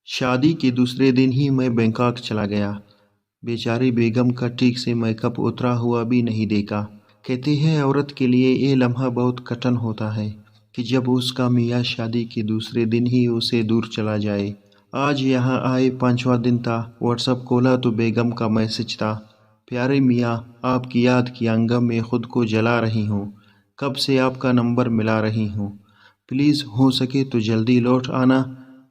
شادی کے دوسرے دن ہی میں بینکاک چلا گیا۔ بیچاری بیگم کا ٹھیک سے میک اپ اترا ہوا بھی نہیں دیکھا۔ کہتے ہیں عورت کے لیے یہ لمحہ بہت کٹھن ہوتا ہے کہ جب اس کا میاں شادی کے دوسرے دن ہی اسے دور چلا جائے۔ آج یہاں آئے 5واں دن تھا۔ واٹس ایپ کھولا تو بیگم کا میسج تھا، پیارے میاں، آپ کی یاد کی انگم میں خود کو جلا رہی ہوں، کب سے آپ کا نمبر ملا رہی ہوں، پلیز ہو سکے تو جلدی لوٹ آنا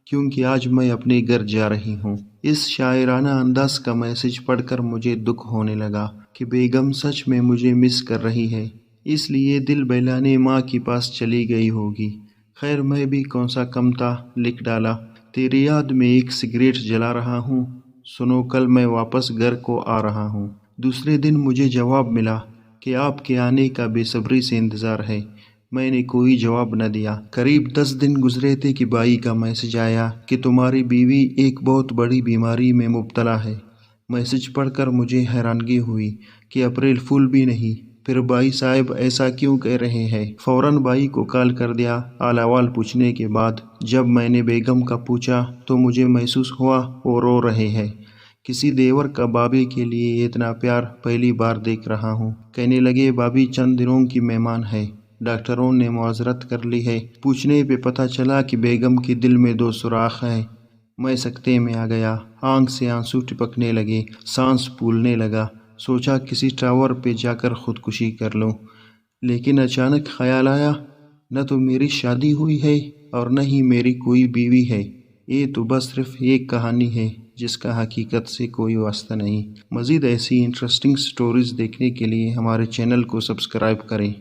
کیونکہ آج میں اپنے گھر جا رہی ہوں۔ اس شاعرانہ انداز کا میسج پڑھ کر مجھے دکھ ہونے لگا کہ بیگم سچ میں مجھے مس کر رہی ہے، اس لیے دل بہلانے ماں کے پاس چلی گئی ہوگی۔ خیر میں بھی کون سا کم تھا، لکھ ڈالا، تیری یاد میں ایک سگریٹ جلا رہا ہوں، سنو کل میں واپس گھر کو آ رہا ہوں۔ دوسرے دن مجھے جواب ملا کہ آپ کے آنے کا بے صبری سے انتظار ہے۔ میں نے کوئی جواب نہ دیا۔ قریب 10 دن گزرے تھے کہ بھائی کا میسج آیا کہ تمہاری بیوی ایک بہت بڑی بیماری میں مبتلا ہے۔ میسج پڑھ کر مجھے حیرانگی ہوئی کہ اپریل فول بھی نہیں۔ پھر بھائی صاحب ایسا کیوں کہہ رہے ہیں؟ فوراً بھائی کو کال کر دیا۔ حال احوال پوچھنے کے بعد جب میں نے بیگم کا پوچھا تو مجھے محسوس ہوا وہ رو رہے ہیں۔ کسی دیور کا بھابھی کے لیے اتنا پیار پہلی بار دیکھ رہا ہوں۔ کہنے لگے بھابھی چند دنوں کی مہمان ہے، ڈاکٹروں نے معذرت کر لی ہے۔ پوچھنے پہ پتہ چلا کہ بیگم کے دل میں 2 سوراخ ہیں۔ میں سکتے میں آ گیا، آنکھ سے آنسو ٹپکنے لگے، سانس پھولنے لگا۔ سوچا کسی ٹاور پہ جا کر خودکشی کر لوں، لیکن اچانک خیال آیا نہ تو میری شادی ہوئی ہے اور نہ ہی میری کوئی بیوی ہے، یہ تو بس صرف ایک کہانی ہے جس کا حقیقت سے کوئی واسطہ نہیں۔ مزید ایسی انٹرسٹنگ سٹوریز دیکھنے کے لیے ہمارے چینل کو سبسکرائب کریں۔